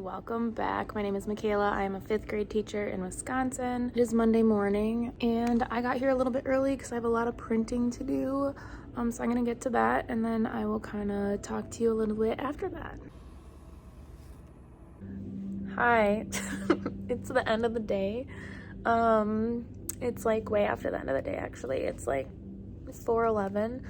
welcome back. My name is Michaela. I am a 5th grade teacher in Wisconsin. It is Monday morning and I got here a little bit early because I have a lot of printing to do. So I'm gonna get to that and then I will kind of talk to you a little bit after that. Hi, it's the end of the day. It's like way after the end of the day actually. It's like 4:11.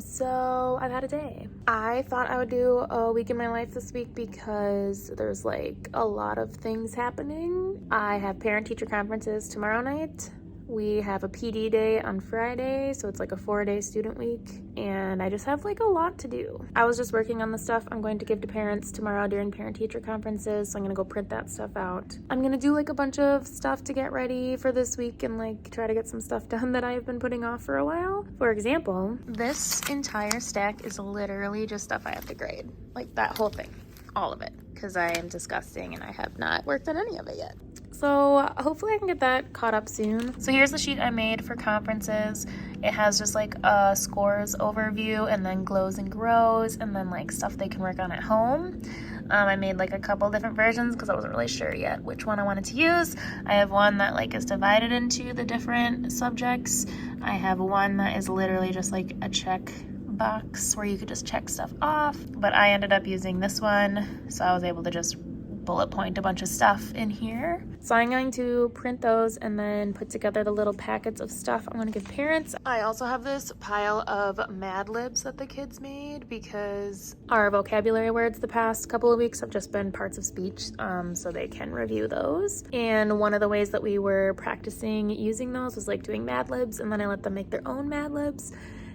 So I've had a day. I thought I would do a week in my life this week because there's like a lot of things happening. I have parent-teacher conferences tomorrow night. We have a PD day on Friday, so it's like a 4-day student week, and I just have like a lot to do. I was just working on the stuff I'm going to give to parents tomorrow during parent-teacher conferences, so I'm gonna go print that stuff out. I'm gonna do like a bunch of stuff to get ready for this week and like try to get some stuff done that I've been putting off for a while. For example, this entire stack is literally just stuff I have to grade. Like that whole thing, all of it, because I am disgusting and I have not worked on any of it yet. So hopefully I can get that caught up soon. So here's the sheet I made for conferences. It has just like a scores overview and then glows and grows and then like stuff they can work on at home. I made like a couple different versions because I wasn't really sure yet which one I wanted to use. I have one that like is divided into the different subjects. I have one that is literally just like a check box where you could just check stuff off, but I ended up using this one, so I was able to just bullet point a bunch of stuff in here. So I'm going to print those and then put together the little packets of stuff I'm going to give parents. I also have this pile of Mad Libs that the kids made because our vocabulary words the past couple of weeks have just been parts of speech, so they can review those. And one of the ways that we were practicing using those was like doing Mad Libs, and then I let them make their own Mad Libs.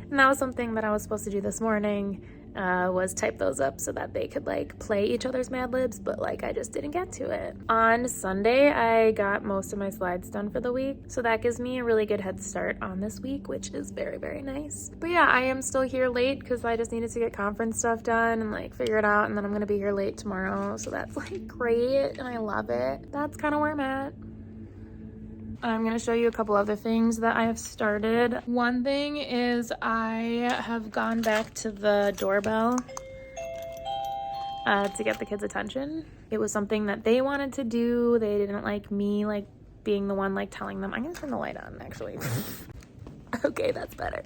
And that was something that I was supposed to do this morning, was type those up so that they could like play each other's Mad Libs, but like I just didn't get to it. On Sunday, I got most of my slides done for the week, so that gives me a really good head start on this week, which is very, very nice. But yeah, I am still here late because I just needed to get conference stuff done and like figure it out, and then I'm gonna be here late tomorrow, so that's like great and I love it. That's kind of where I'm at. I'm going to show you a couple other things that I have started. One thing is I have gone back to the doorbell to get the kids' attention. It was something that they wanted to do. They didn't like me like being the one like telling them. I'm going to turn the light on actually. Okay, that's better.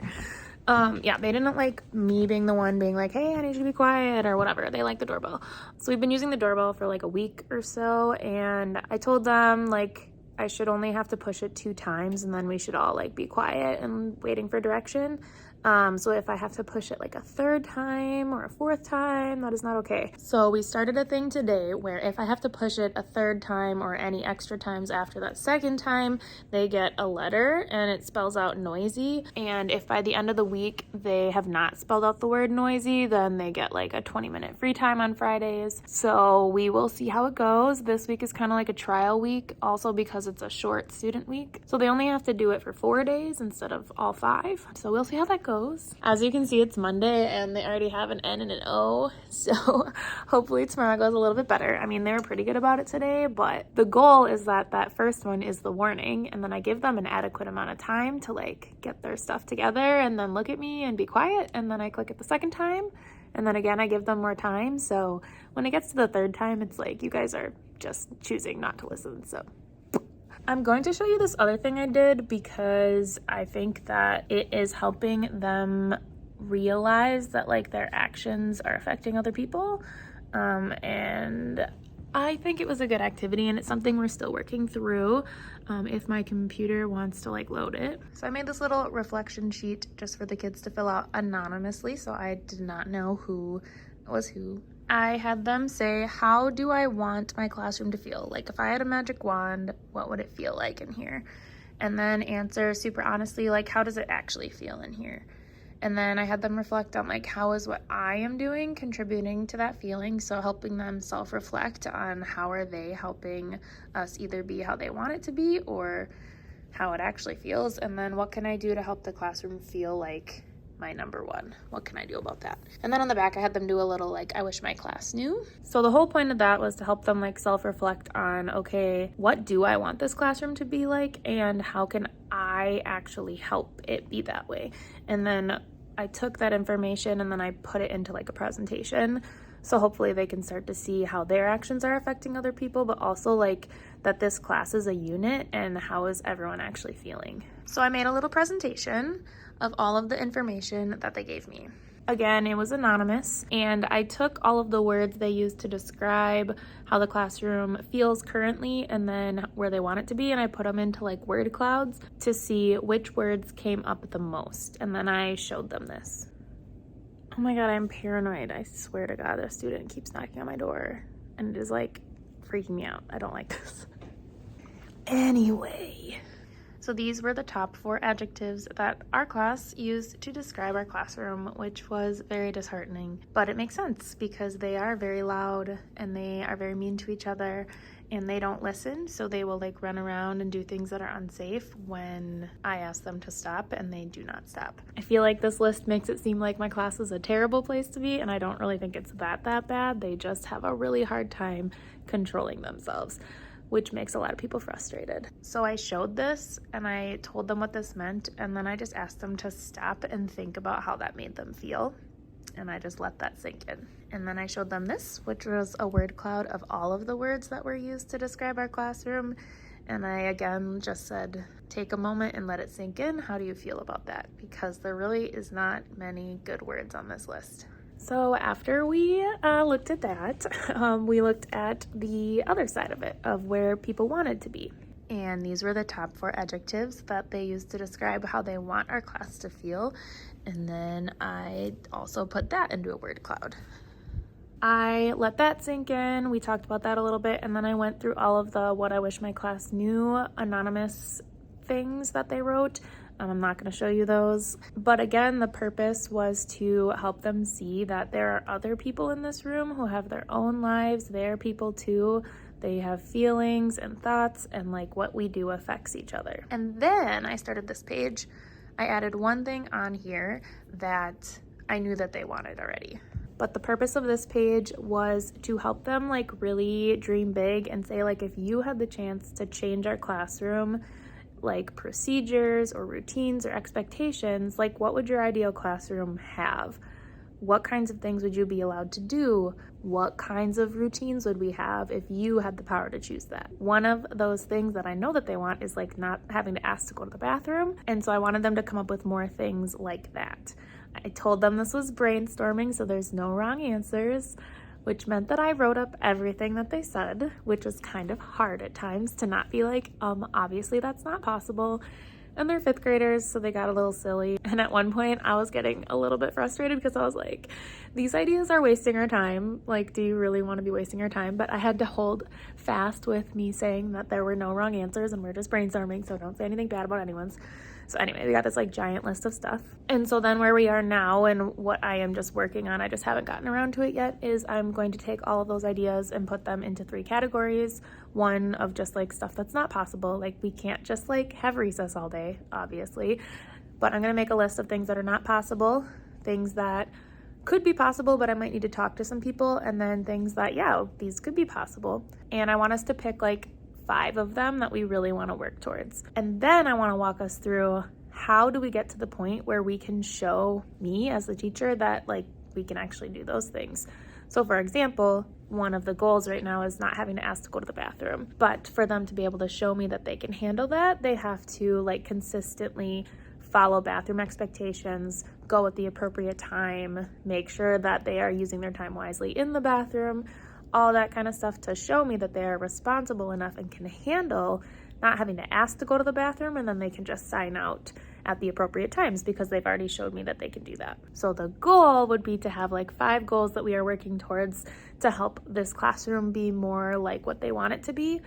Yeah, they didn't like me being the one being like, hey, I need you to be quiet or whatever. They like the doorbell. So we've been using the doorbell for like a week or so, and I told them like I should only have to push it 2 times and then we should all like be quiet and waiting for direction. So if I have to push it like a 3rd time or a 4th time, that is not okay. So we started a thing today where if I have to push it a 3rd time or any extra times after that 2nd time, they get a letter and it spells out noisy. And if by the end of the week they have not spelled out the word noisy, then they get like a 20-minute free time on Fridays. So we will see how it goes. This week is kind of like a trial week, also because it's a short student week. So they only have to do it for 4 days instead of all 5. So we'll see how that goes. As you can see, it's Monday and they already have an N and an O, so hopefully tomorrow goes a little bit better. I mean, they were pretty good about it today, but the goal is that that first one is the warning, and then I give them an adequate amount of time to like get their stuff together and then look at me and be quiet, and then I click it the 2nd time, and then again I give them more time. So when it gets to the 3rd time, it's like you guys are just choosing not to listen. So I'm going to show you this other thing I did because I think that it is helping them realize that like their actions are affecting other people. And I think it was a good activity, and it's something we're still working through if my computer wants to like load it. So I made this little reflection sheet just for the kids to fill out anonymously, so I did not know who was who. I had them say, how do I want my classroom to feel? Like if I had a magic wand, what would it feel like in here? And then answer super honestly, like how does it actually feel in here? And then I had them reflect on like how is what I am doing contributing to that feeling? So helping them self-reflect on how are they helping us either be how they want it to be or how it actually feels. And then what can I do to help the classroom feel like my number one? What can I do about that? And then on the back, I had them do a little like, I wish my class knew. So the whole point of that was to help them like self-reflect on, okay, what do I want this classroom to be like? And how can I actually help it be that way? And then I took that information and then I put it into like a presentation. So hopefully they can start to see how their actions are affecting other people, but also like that this class is a unit and how is everyone actually feeling. So I made a little presentation of all of the information that they gave me. Again, it was anonymous, and I took all of the words they used to describe how the classroom feels currently and then where they want it to be, and I put them into like word clouds to see which words came up the most, and then I showed them this. Oh my God, I'm paranoid. I swear to God, a student keeps knocking on my door, and it is like freaking me out. I don't like this. Anyway. So these were the top 4 adjectives that our class used to describe our classroom, which was very disheartening. But it makes sense because they are very loud and they are very mean to each other and they don't listen. So they will like run around and do things that are unsafe when I ask them to stop, and they do not stop. I feel like this list makes it seem like my class is a terrible place to be, and I don't really think it's that bad. They just have a really hard time controlling themselves, which makes a lot of people frustrated. So I showed this and I told them what this meant, and then I just asked them to stop and think about how that made them feel. And I just let that sink in. And then I showed them this, which was a word cloud of all of the words that were used to describe our classroom. And I again just said, take a moment and let it sink in. How do you feel about that? Because there really is not many good words on this list. So after we looked at that, we looked at the other side of it, of where people wanted to be. And these were the top 4 adjectives that they used to describe how they want our class to feel. And then I also put that into a word cloud. I let that sink in. We talked about that a little bit. And then I went through all of the what I wish my class knew anonymous things that they wrote. I'm not going to show you those. But again, the purpose was to help them see that there are other people in this room who have their own lives. They're people too. They have feelings and thoughts, and like what we do affects each other. And then I started this page. I added one thing on here that I knew that they wanted already. But the purpose of this page was to help them like really dream big and say like, if you had the chance to change our classroom, like procedures or routines or expectations, like what would your ideal classroom have? What kinds of things would you be allowed to do? What kinds of routines would we have if you had the power to choose that? One of those things that I know that they want is like not having to ask to go to the bathroom. And so I wanted them to come up with more things like that. I told them this was brainstorming, so there's no wrong answers, which meant that I wrote up everything that they said, which was kind of hard at times to not be like, obviously that's not possible. And they're 5th graders, so they got a little silly. And at one point I was getting a little bit frustrated because I was like, these ideas are wasting our time. Like, do you really want to be wasting our time? But I had to hold fast with me saying that there were no wrong answers and we're just brainstorming, so don't say anything bad about anyone's. So anyway, we got this like giant list of stuff. And so then where we are now and what I am just working on, I just haven't gotten around to it yet, is I'm going to take all of those ideas and put them into 3 categories. One of just like stuff that's not possible. Like we can't just like have recess all day, obviously. But I'm gonna make a list of things that are not possible, things that could be possible, but I might need to talk to some people, and then things that, yeah, these could be possible. And I want us to pick like 5 of them that we really want to work towards. And then I want to walk us through how do we get to the point where we can show me as the teacher that like we can actually do those things. So for example, one of the goals right now is not having to ask to go to the bathroom. But for them to be able to show me that they can handle that, they have to like consistently follow bathroom expectations, go at the appropriate time, make sure that they are using their time wisely in the bathroom, all that kind of stuff to show me that they are responsible enough and can handle not having to ask to go to the bathroom, and then they can just sign out at the appropriate times because they've already showed me that they can do that. So the goal would be to have like 5 goals that we are working towards to help this classroom be more like what they want it to be.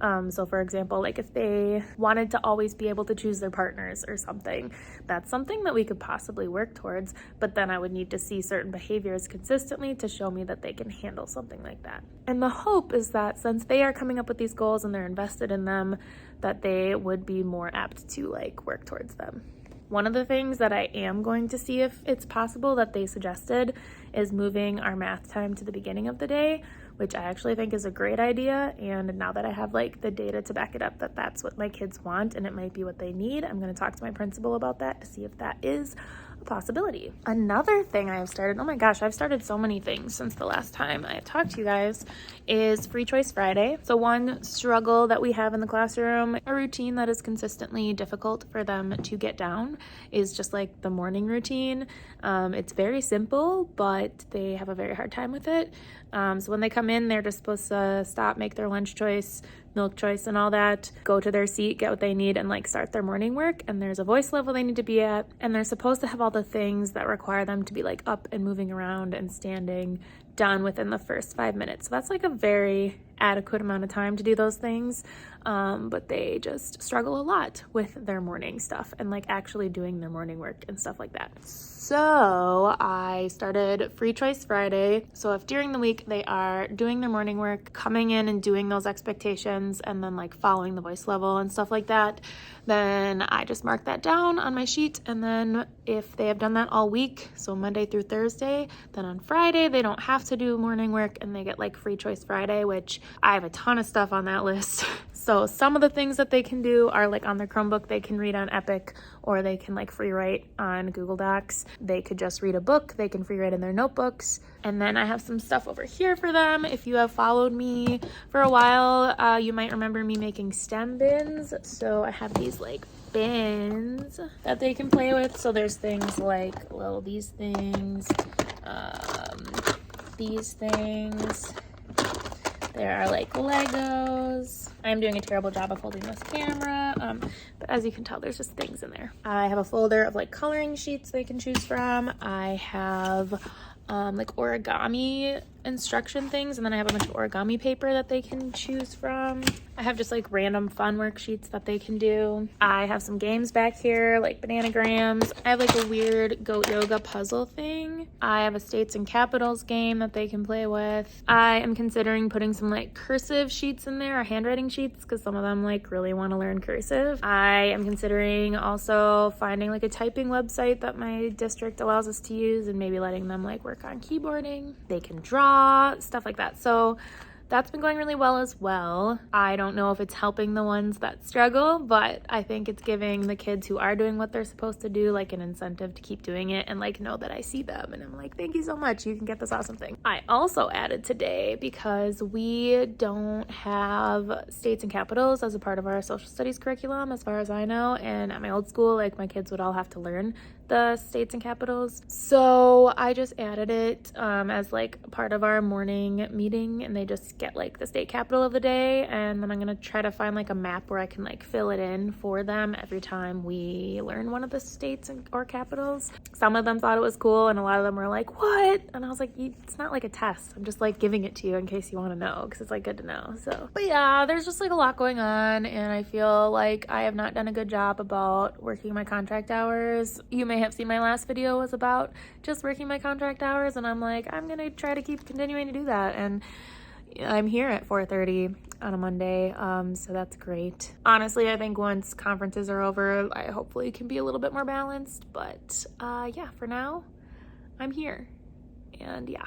So for example, like if they wanted to always be able to choose their partners or something, that's something that we could possibly work towards, but then I would need to see certain behaviors consistently to show me that they can handle something like that. And the hope is that since they are coming up with these goals and they're invested in them, that they would be more apt to like work towards them. One of the things that I am going to see if it's possible that they suggested is moving our math time to the beginning of the day, which I actually think is a great idea. And now that I have like the data to back it up that that's what my kids want and it might be what they need, I'm going to talk to my principal about that to see if that is a possibility. Another thing I have started, oh my gosh, I've started so many things since the last time I talked to you guys, is Free Choice Friday. So one struggle that we have in the classroom, a routine that is consistently difficult for them to get down, is just like the morning routine. It's very simple, but they have a very hard time with it. So when they come in, they're just supposed to stop, make their lunch choice, milk choice and all that, go to their seat, get what they need, and like start their morning work. And there's a voice level they need to be at, and they're supposed to have all the things that require them to be like up and moving around and standing done within the first 5 minutes. So that's like a very adequate amount of time to do those things. But they just struggle a lot with their morning stuff and like actually doing their morning work and stuff like that. So I started Free Choice Friday. So if during the week they are doing their morning work, coming in and doing those expectations and then like following the voice level and stuff like that, then I just mark that down on my sheet. And then if they have done that all week, so Monday through Thursday, then on Friday they don't have to do morning work and they get like Free Choice Friday, which I have a ton of stuff on that list. So some of the things that they can do are like on their Chromebook, they can read on Epic, or they can like free write on Google Docs. They could just read a book, they can free write in their notebooks. And then I have some stuff over here for them. If you have followed me for a while, you might remember me making STEM bins. So I have these like bins that they can play with. So there's things like, well, these things. There are like Legos. I'm doing a terrible job of holding this camera, but as you can tell, there's just things in there. I have a folder of like coloring sheets they can choose from. I have like origami instruction things, and then I have a bunch of origami paper that they can choose from. I have just like random fun worksheets that they can do. I have some games back here, like bananagrams. I have like a weird goat yoga puzzle thing. I have a states and capitals game that they can play with. I am considering putting some like cursive sheets in there, or handwriting sheets, because some of them like really want to learn cursive. I am considering also finding like a typing website that my district allows us to use and maybe letting them like work on keyboarding. They can draw, stuff like that. So that's been going really well as well. I don't know if it's helping the ones that struggle, but I think it's giving the kids who are doing what they're supposed to do like an incentive to keep doing it and like know that I see them and I'm like, thank you so much, you can get this awesome thing. I also added today, because we don't have states and capitals as a part of our social studies curriculum as far as I know, and at my old school like my kids would all have to learn the states and capitals. So I just added it as like part of our morning meeting, and they just get like the state capital of the day, and then I'm gonna try to find like a map where I can like fill it in for them every time we learn one of the states or capitals. Some of them thought it was cool, and a lot of them were like, what? And I was like, it's not like a test, I'm just like giving it to you in case you want to know, because it's like good to know. So but yeah, there's just like a lot going on, and I feel like I have not done a good job about working my contract hours. You may have seen my last video was about just working my contract hours, and I'm like, I'm gonna try to keep continuing to do that, and I'm here at 4:30 on a Monday, so that's great. Honestly, I think once conferences are over, I hopefully can be a little bit more balanced, but yeah, for now, I'm here, and yeah.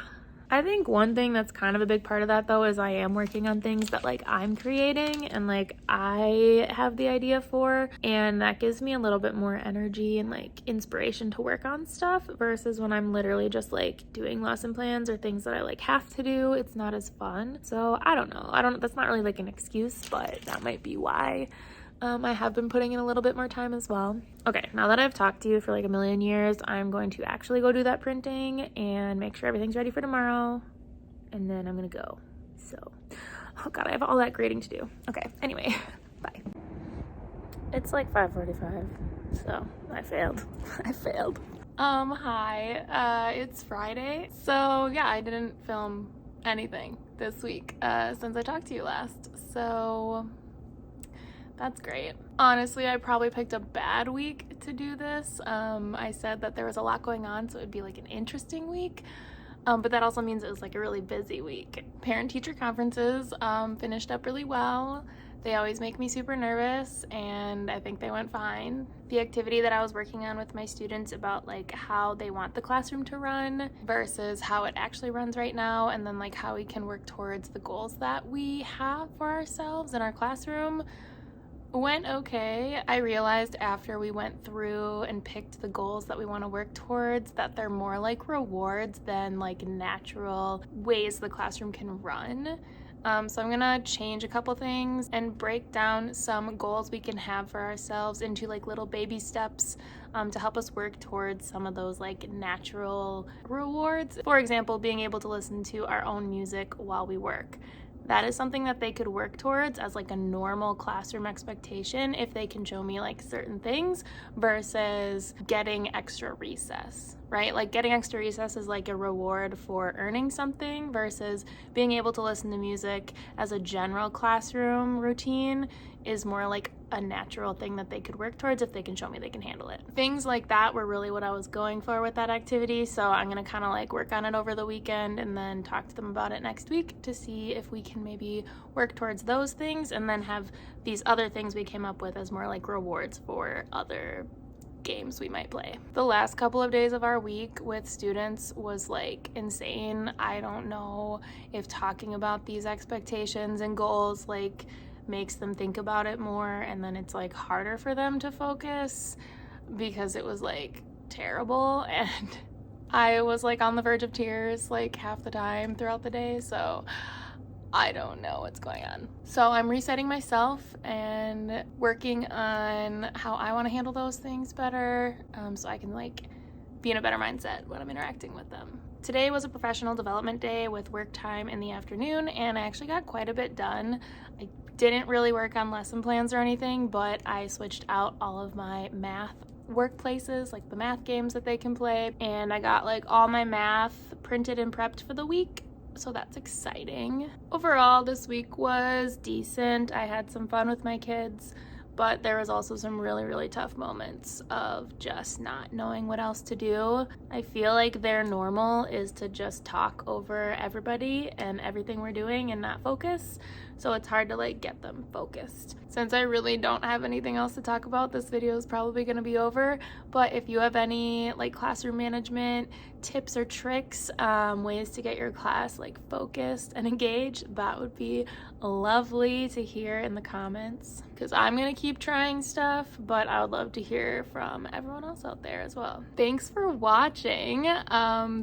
I think one thing that's kind of a big part of that though is I am working on things that like I'm creating and like I have the idea for, and that gives me a little bit more energy and like inspiration to work on stuff versus when I'm literally just like doing lesson plans or things that I like have to do. It's not as fun. So I don't know. That's not really like an excuse, but that might be why. I have been putting in a little bit more time as well. Okay, now that I've talked to you for like a million years, I'm going to actually go do that printing and make sure everything's ready for tomorrow. And then I'm gonna go. So, oh God, I have all that grading to do. Okay, anyway, bye. It's like 5:45, so I failed. I failed. Hi, it's Friday. So yeah, I didn't film anything this week since I talked to you last. So that's great. Honestly, I probably picked a bad week to do this. I said that there was a lot going on, so it would be like an interesting week. But that also means it was like a really busy week. Parent-teacher conferences finished up really well. They always make me super nervous, and I think they went fine. The activity that I was working on with my students about like how they want the classroom to run versus how it actually runs right now, and then like how we can work towards the goals that we have for ourselves in our classroom, went okay. I realized after we went through and picked the goals that we want to work towards that they're more like rewards than like natural ways the classroom can run. So I'm gonna change a couple things and break down some goals we can have for ourselves into like little baby steps to help us work towards some of those like natural rewards. For example, being able to listen to our own music while we work. That is something that they could work towards as like a normal classroom expectation if they can show me like certain things versus getting extra recess, right? Like getting extra recess is like a reward for earning something versus being able to listen to music as a general classroom routine is more like a natural thing that they could work towards if they can show me they can handle it. Things like that were really what I was going for with that activity, so I'm gonna kind of like work on it over the weekend and then talk to them about it next week to see if we can maybe work towards those things and then have these other things we came up with as more like rewards for other games we might play. The last couple of days of our week with students was like insane. I don't know if talking about these expectations and goals like makes them think about it more and then it's like harder for them to focus because it was like terrible and I was like on the verge of tears like half the time throughout the day, so I don't know what's going on. So I'm resetting myself and working on how I want to handle those things better so I can like be in a better mindset when I'm interacting with them. Today was a professional development day with work time in the afternoon and I actually got quite a bit done. I didn't really work on lesson plans or anything, but I switched out all of my math workplaces, like the math games that they can play, and I got like all my math printed and prepped for the week, so that's exciting. Overall, this week was decent. I had some fun with my kids, but there was also some really, really tough moments of just not knowing what else to do. I feel like their normal is to just talk over everybody and everything we're doing and not focus. So it's hard to like get them focused. Since I really don't have anything else to talk about, this video is probably gonna be over. But if you have any like classroom management tips or tricks, ways to get your class like focused and engaged, that would be lovely to hear in the comments. Because I'm gonna keep trying stuff, but I would love to hear from everyone else out there as well. Thanks for watching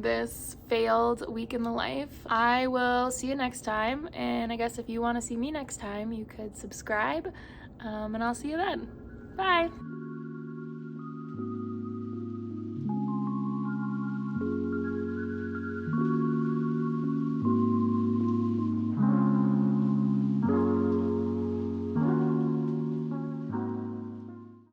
this failed week in the life. I will see you next time, and I guess if you want to see me next time, you could subscribe, and I'll see you then. Bye!